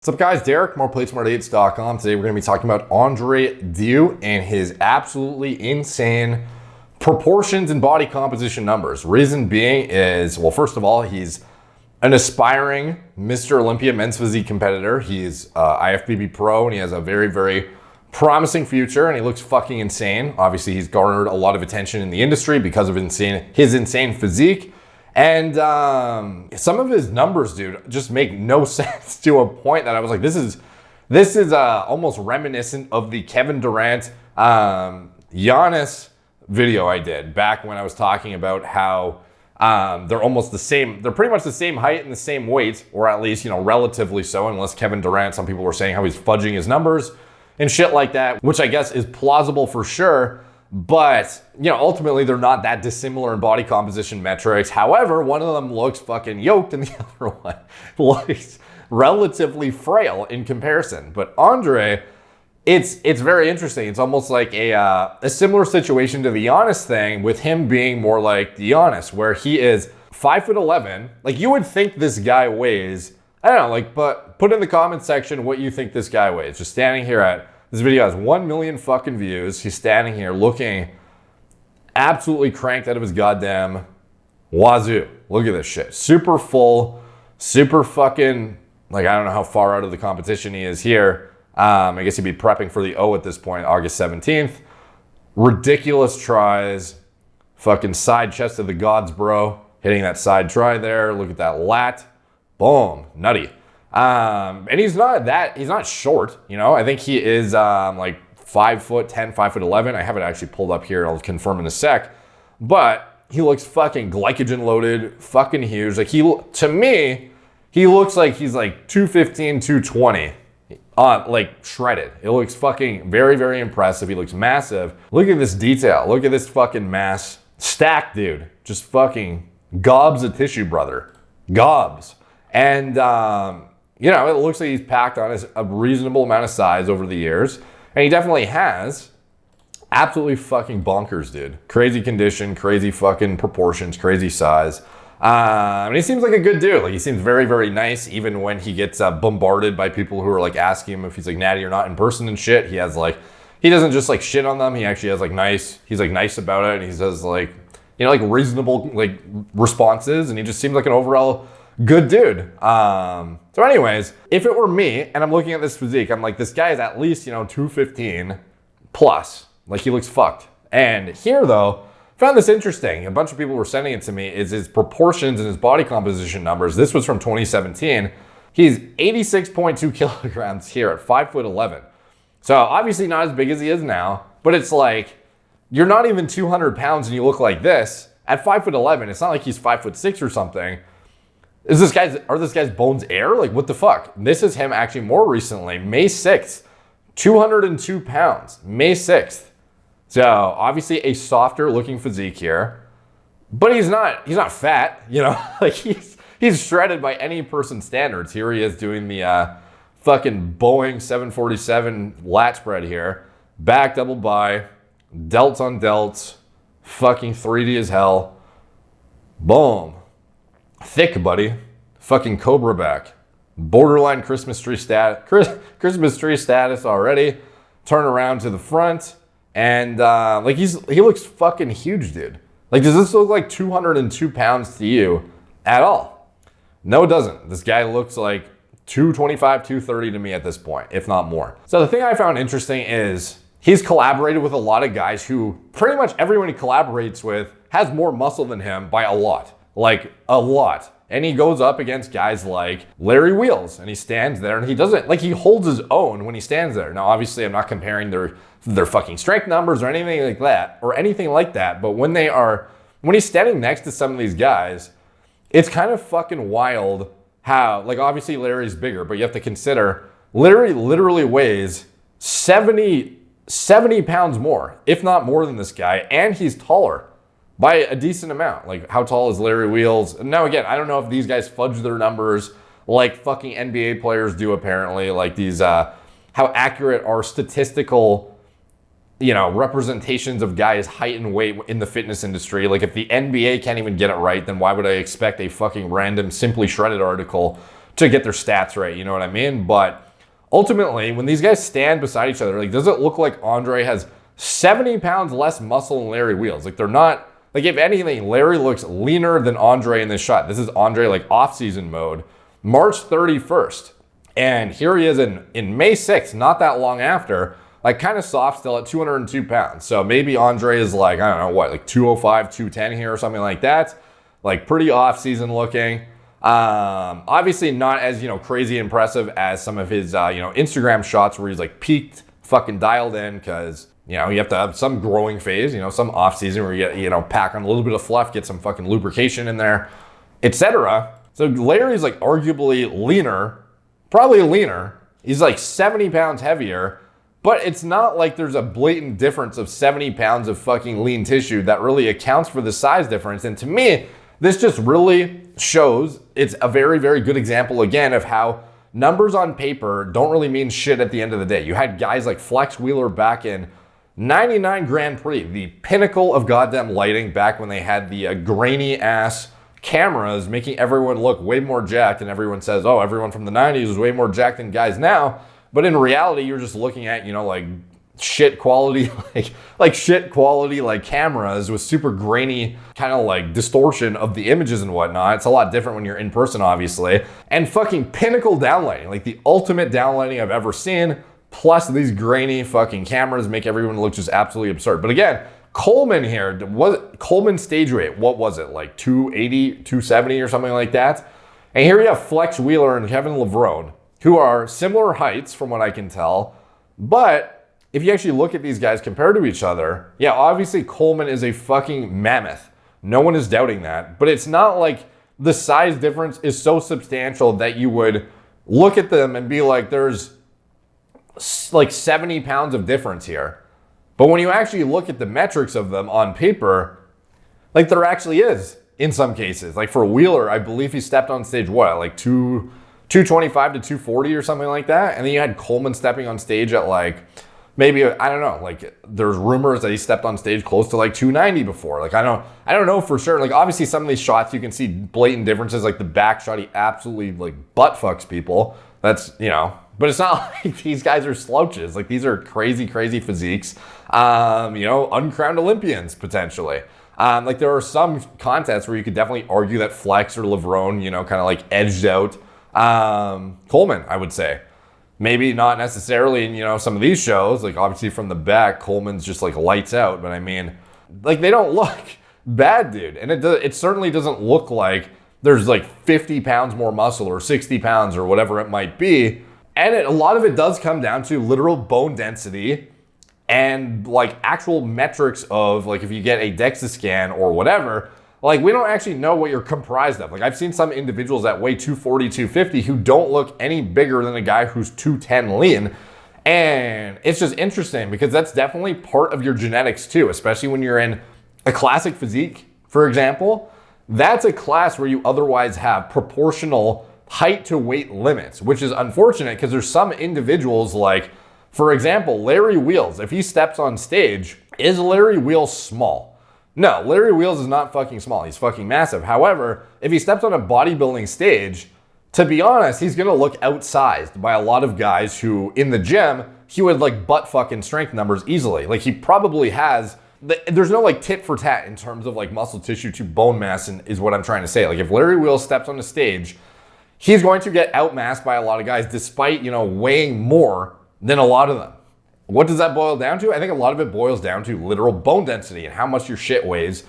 What's up guys, Derek, moreplates.com. Today we're going to be talking about Andrei Deiu and his absolutely insane proportions and body composition numbers. Reason being is, well, first of all, he's an aspiring Mr. Olympia men's physique competitor. He's IFBB pro and he has a very, very promising future and he looks fucking insane. Obviously, he's garnered a lot of attention in the industry because of his insane physique. And some of his numbers, dude, just make no sense to a point that I was like, this is almost reminiscent of the Kevin Durant Giannis video I did back when I was talking about how they're almost the same. They're pretty much the same height and the same weight, or at least, relatively so, unless Kevin Durant, some people were saying how he's fudging his numbers and shit like that, which I guess is plausible for sure. But, ultimately they're not that dissimilar in body composition metrics. However, one of them looks fucking yoked and the other one looks relatively frail in comparison. But Andrei, it's very interesting. It's almost like a similar situation to the Giannis thing, with him being more like the Giannis, where he is 5'11". Like, you would think this guy weighs, I don't know, but put in the comment section what you think this guy weighs. Just standing here at, this video has 1 million fucking views. He's standing here looking absolutely cranked out of his goddamn wazoo. Look at this shit. Super full, super fucking, I don't know how far out of the competition he is here. I guess he'd be prepping for the O at this point, August 17th. Ridiculous tries. Fucking side chest of the gods, bro. Hitting that side try there. Look at that lat. Boom. Nutty. And he's not short, I think he is 5'10", 5'11". I have it actually pulled up here. I'll confirm in a sec. But he looks fucking glycogen loaded, fucking huge. To me, he looks like he's 215, 220. Shredded. It looks fucking very, very impressive. He looks massive. Look at this detail. Look at this fucking mass. Stacked, dude. Just fucking gobs of tissue, brother. Gobs. And, it looks like he's packed on a reasonable amount of size over the years. And he definitely has. Absolutely fucking bonkers, dude. Crazy condition, crazy fucking proportions, crazy size. And he seems like a good dude. He seems very, very nice, even when he gets bombarded by people who are asking him if he's natty or not in person and shit. He has he doesn't just shit on them. He actually has he's nice about it. And he says reasonable responses. And he just seems like an overall good dude. So anyways, if it were me and I'm looking at this physique, I'm like, this guy is at least, 215 plus. He looks fucked. And here though, found this interesting. A bunch of people were sending it to me, is his proportions and his body composition numbers. This was from 2017. He's 86.2 kilograms here at 5'11". So obviously not as big as he is now, but it's you're not even 200 pounds and you look like this. At 5'11", it's not like he's 5'6" or something. Are this guy's bones air? What the fuck? This is him actually more recently, May 6th, 202 pounds, May 6th. So obviously a softer looking physique here, but he's not fat, he's shredded by any person's standards. Here he is doing the fucking Boeing 747 lat spread here, back double by, delts on delts, fucking 3D as hell. Boom. Thick, buddy. Fucking cobra back. Borderline Christmas tree status already. Turn around to the front. And he looks fucking huge, dude. Does this look like 202 pounds to you at all? No, it doesn't. This guy looks like 225, 230 to me at this point, if not more. So the thing I found interesting is he's collaborated with a lot of guys who pretty much everyone he collaborates with has more muscle than him by a lot. A lot. And he goes up against guys like Larry Wheels, and he stands there and he doesn't, he holds his own when he stands there. Now, obviously, I'm not comparing their fucking strength numbers or anything like that, but when he's standing next to some of these guys, it's kind of fucking wild how, obviously Larry's bigger, but you have to consider Larry literally weighs 70 pounds more, if not more than this guy, and he's taller by a decent amount. How tall is Larry Wheels? Now again, I don't know if these guys fudge their numbers like fucking NBA players do apparently. How accurate are statistical, representations of guys' height and weight in the fitness industry. If the NBA can't even get it right, then why would I expect a fucking random Simply Shredded article to get their stats right, you know what I mean? But ultimately, when these guys stand beside each other, like, does it look like Andre has 70 pounds less muscle than Larry Wheels? Like, they're not, like, if anything, Larry looks leaner than Andre in this shot. This is Andre, like, off-season mode, March 31st. And here he is in May 6th, not that long after, like, kind of soft still at 202 pounds. So maybe Andre is like, I don't know what, like 205, 210 here or something like that. Like, pretty off-season looking. Obviously not as, crazy impressive as some of his, Instagram shots where he's like peaked, fucking dialed in, because, you have to have some growing phase, some off season where you get, pack on a little bit of fluff, get some fucking lubrication in there, etc. So Larry's like arguably leaner, probably leaner. He's like 70 pounds heavier, but it's not like there's a blatant difference of 70 pounds of fucking lean tissue that really accounts for the size difference. And to me, this just really shows, it's a very, very good example again of how numbers on paper don't really mean shit at the end of the day. You had guys like Flex Wheeler back in 99 Grand Prix, the pinnacle of goddamn lighting, back when they had the grainy ass cameras making everyone look way more jacked, and everyone says, oh, everyone from the 90s was way more jacked than guys now. But in reality, you're just looking at, like shit quality, like shit quality, like cameras with super grainy kind of like distortion of the images and whatnot. It's a lot different when you're in person, obviously. And fucking pinnacle downlighting, like the ultimate downlighting I've ever seen. Plus these grainy fucking cameras make everyone look just absolutely absurd. But again, Coleman here, Coleman's stage weight, what was it? Like 280, 270 or something like that. And here you have Flex Wheeler and Kevin Levrone, who are similar heights from what I can tell. But if you actually look at these guys compared to each other, yeah, obviously Coleman is a fucking mammoth. No one is doubting that. But it's not like the size difference is so substantial that you would look at them and be like, there's like 70 pounds of difference here. But when you actually look at the metrics of them on paper, like there actually is in some cases. Like for Wheeler, I believe he stepped on stage, what, like 225 to 240 or something like that. And then you had Coleman stepping on stage at like, maybe, I don't know, like there's rumors that he stepped on stage close to like 290 before. Like I don't know for sure. Like obviously some of these shots you can see blatant differences, like the back shot, he absolutely like butt fucks people. That's, but it's not like these guys are slouches. Like these are crazy, crazy physiques, uncrowned Olympians potentially. Like there are some contests where you could definitely argue that Flex or Levrone, kind of like edged out Coleman, I would say. Maybe not necessarily in, some of these shows, like obviously from the back, Coleman's just like lights out, but I mean, like they don't look bad, dude. And it certainly doesn't look like there's like 50 pounds more muscle or 60 pounds or whatever it might be. And a lot of it does come down to literal bone density and like actual metrics of like if you get a DEXA scan or whatever, like we don't actually know what you're comprised of. Like I've seen some individuals that weigh 240, 250 who don't look any bigger than a guy who's 210 lean. And it's just interesting because that's definitely part of your genetics too, especially when you're in a classic physique, for example. That's a class where you otherwise have proportional height to weight limits, which is unfortunate because there's some individuals like, for example, Larry Wheels. If he steps on stage, is Larry Wheels small? No, Larry Wheels is not fucking small. He's fucking massive. However, if he steps on a bodybuilding stage, to be honest, he's going to look outsized by a lot of guys who in the gym, he would like butt fucking strength numbers easily. Like he probably has, there's no like tit for tat in terms of like muscle tissue to bone mass is what I'm trying to say. Like if Larry Wheels steps on a stage, he's going to get outmassed by a lot of guys despite, weighing more than a lot of them. What does that boil down to? I think a lot of it boils down to literal bone density and how much your shit weighs,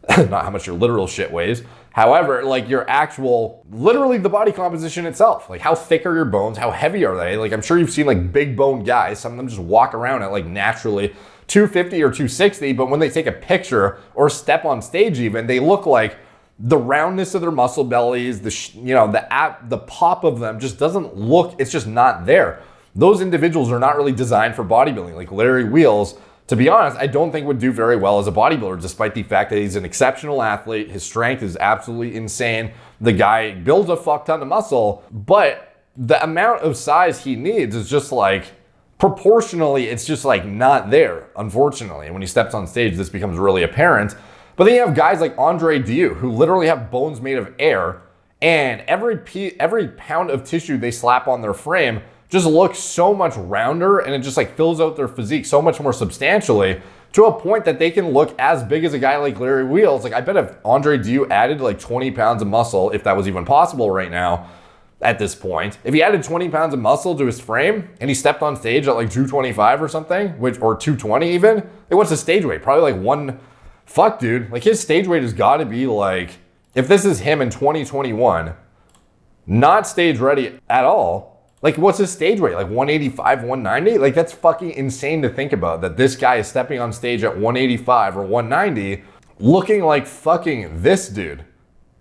not how much your literal shit weighs. However, like your actual, literally the body composition itself, like how thick are your bones? How heavy are they? Like I'm sure you've seen like big bone guys. Some of them just walk around at like naturally 250 or 260, but when they take a picture or step on stage even, they look like the roundness of their muscle bellies, the pop of them just doesn't look, it's just not there. Those individuals are not really designed for bodybuilding. Like Larry Wheels, to be honest, I don't think would do very well as a bodybuilder, despite the fact that he's an exceptional athlete. His strength is absolutely insane. The guy builds a fuck ton of muscle, but the amount of size he needs is just like, proportionally, it's just like not there, unfortunately. And when he steps on stage, this becomes really apparent. But then you have guys like Andrei Deiu, who literally have bones made of air And every pound of tissue they slap on their frame just looks so much rounder, and it just like fills out their physique so much more substantially, to a point that they can look as big as a guy like Larry Wheels. Like, I bet if Andrei Deiu added like 20 pounds of muscle, if that was even possible right now at this point, if he added 20 pounds of muscle to his frame and he stepped on stage at like 225 or something, or 220 even, like, what's his stage weight? Probably like fuck, dude. Like, his stage weight has got to be like, if this is him in 2021, not stage ready at all, like, what's his stage weight? Like 185, 190? Like, that's fucking insane to think about, that this guy is stepping on stage at 185 or 190 looking like fucking this dude.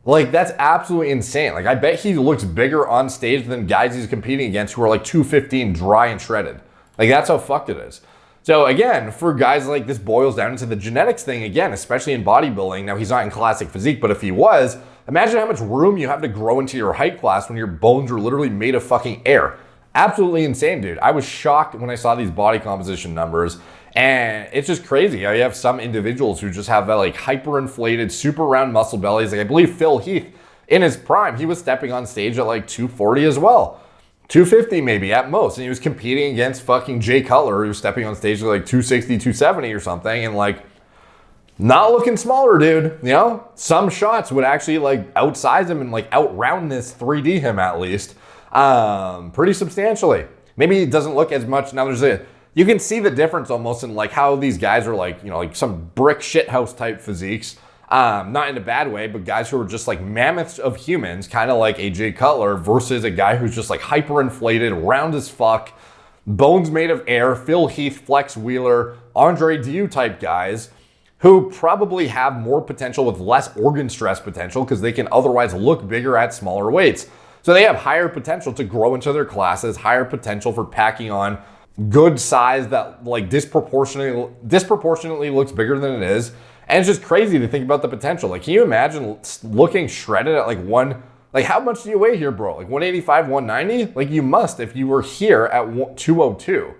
Like, that's absolutely insane. Like, I bet he looks bigger on stage than guys he's competing against who are like 215 dry and shredded. Like, that's how fucked it is. So again, for guys like this, boils down into the genetics thing again, especially in bodybuilding. Now, he's not in classic physique, but if he was, imagine how much room you have to grow into your height class when your bones are literally made of fucking air. Absolutely insane, dude. I was shocked when I saw these body composition numbers, and it's just crazy how you have some individuals who just have that like hyperinflated, super round muscle bellies. Like, I believe Phil Heath, in his prime, he was stepping on stage at like 240 as well. 250 maybe at most, and he was competing against fucking Jay Cutler, who was stepping on stage at like 260, 270 or something, and like, not looking smaller, dude. You know, some shots would actually like outsize him and like outround this 3D him at least, pretty substantially. Maybe it doesn't look as much. Now you can see the difference almost in like how these guys are like, you know, like some brick shithouse type physiques. Not in a bad way, but guys who are just like mammoths of humans, kind of like a Jay Cutler, versus a guy who's just like hyperinflated, round as fuck, bones made of air, Phil Heath, Flex Wheeler, Andrei Deiu type guys, who probably have more potential with less organ stress potential because they can otherwise look bigger at smaller weights. So they have higher potential to grow into their classes, higher potential for packing on good size that like disproportionately looks bigger than it is. And it's just crazy to think about the potential. Like, can you imagine looking shredded at like how much do you weigh here, bro? Like 185, 190? Like, you must if you were here at 202.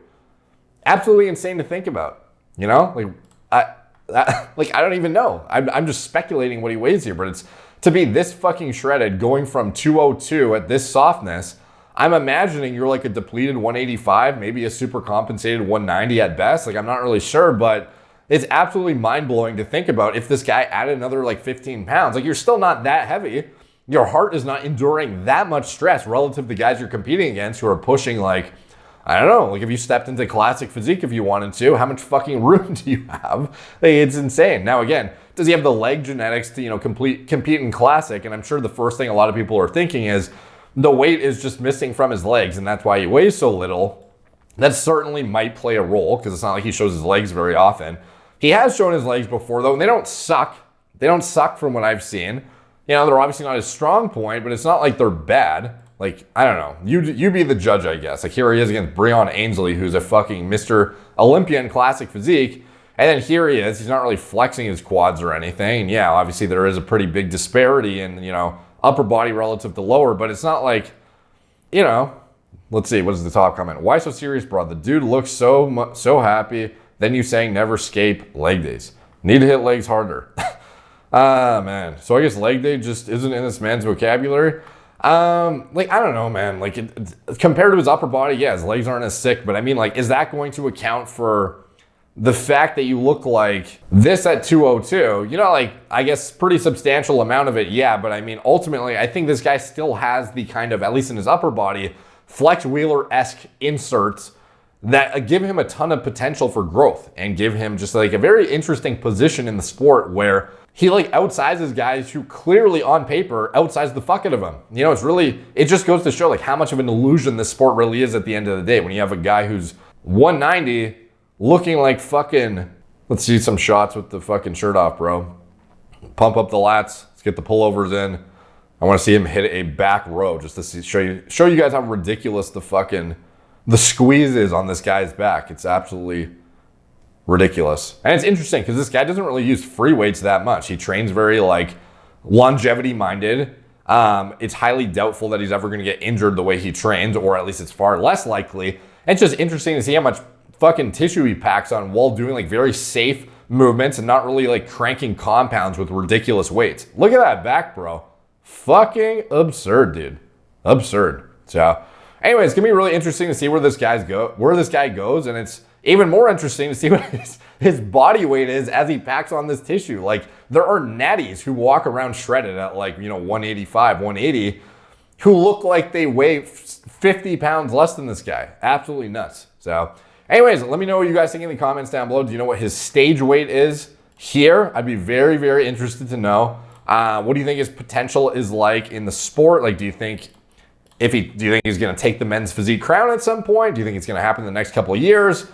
Absolutely insane to think about, you know? Like, I don't even know. I'm just speculating what he weighs here, but it's to be this fucking shredded going from 202 at this softness. I'm imagining you're like a depleted 185, maybe a super compensated 190 at best. Like, I'm not really sure, but it's absolutely mind-blowing to think about if this guy added another like 15 pounds. Like, you're still not that heavy. Your heart is not enduring that much stress relative to guys you're competing against who are pushing like, I don't know, like if you stepped into classic physique if you wanted to, how much fucking room do you have? Like, it's insane. Now, again, does he have the leg genetics to, you know, compete in classic? And I'm sure the first thing a lot of people are thinking is the weight is just missing from his legs, and that's why he weighs so little. That certainly might play a role because it's not like he shows his legs very often. He has shown his legs before, though, and they don't suck. They don't suck from what I've seen. You know, they're obviously not his strong point, but it's not like they're bad. Like, I don't know. You be the judge, I guess. Like, here he is against Breon Ainsley, who's a fucking Mr. Olympia in classic physique. And then here he is. He's not really flexing his quads or anything. And yeah, obviously there is a pretty big disparity in, you know, upper body relative to lower, but it's not like, you know, let's see. What is the top comment? Why so serious, bro? The dude looks so happy. Then you saying never escape leg days. Need to hit legs harder. Man. So I guess leg day just isn't in this man's vocabulary. Like, I don't know, man. Like, compared to his upper body, yeah, his legs aren't as sick, but I mean, like, is that going to account for the fact that you look like this at 202? You know, like, I guess pretty substantial amount of it, yeah, but I mean, ultimately, I think this guy still has the kind of, at least in his upper body, Flex Wheeler-esque inserts that give him a ton of potential for growth and give him just like a very interesting position in the sport where he like outsizes guys who clearly on paper outsize the fuck out of him. You know, it just goes to show like how much of an illusion this sport really is at the end of the day when you have a guy who's 190 looking like fucking, let's see some shots with the fucking shirt off, bro. Pump up the lats. Let's get the pullovers in. I want to see him hit a back row just to show you guys how ridiculous the squeeze is on this guy's back. It's absolutely ridiculous. And it's interesting because this guy doesn't really use free weights that much. He trains very like longevity minded. It's highly doubtful that he's ever going to get injured the way he trains, or at least it's far less likely. And it's just interesting to see how much fucking tissue he packs on while doing like very safe movements and not really like cranking compounds with ridiculous weights. Look at that back, bro. Fucking absurd, dude. Absurd. So anyways, it's gonna be really interesting to see where this guy goes, and it's even more interesting to see what his body weight is as he packs on this tissue. Like, there are natties who walk around shredded at 185, 180, who look like they weigh 50 pounds less than this guy. Absolutely nuts. So anyways, let me know what you guys think in the comments down below. Do you know what his stage weight is here? I'd be very, very interested to know. What do you think his potential is like in the sport? Like, do you think he's going to take the men's physique crown at some point? Do you think it's going to happen in the next couple of years?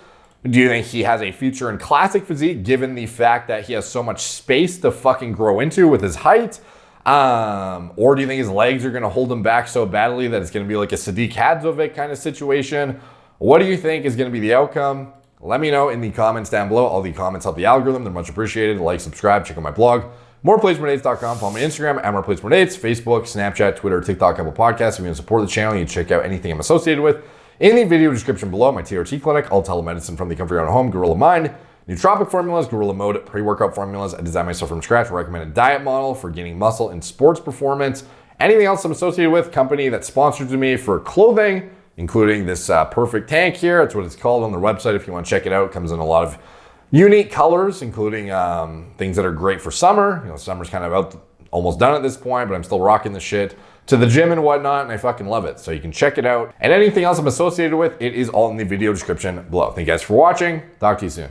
Do you think he has a future in classic physique, given the fact that he has so much space to fucking grow into with his height? Or do you think his legs are going to hold him back so badly that it's going to be like a Sadiq Hadzovic kind of situation? What do you think is going to be the outcome? Let me know in the comments down below. All the comments help the algorithm. They're much appreciated. Like, subscribe, check out my blog. MorePlatesMoreDates.com. Follow me on Instagram at MorePlatesMoreDates, Facebook, Snapchat, Twitter, TikTok, Apple Podcasts. If you want to support the channel, you can check out anything I'm associated with in the video description below. My TRT clinic, all telemedicine from the comfort of your own home, Gorilla Mind, nootropic formulas, Gorilla Mode, pre-workout formulas. I designed myself from scratch. Recommended diet model for gaining muscle and sports performance. Anything else I'm associated with, company that sponsors me for clothing, including this perfect tank here. That's what it's called on their website if you want to check it out. It comes in a lot of unique colors, including things that are great for summer. Summer's kind of almost done at this point, but I'm still rocking the shit to the gym and whatnot, and I fucking love it. So you can check it out. And anything else I'm associated with, it is all in the video description below. Thank you guys for watching. Talk to you soon.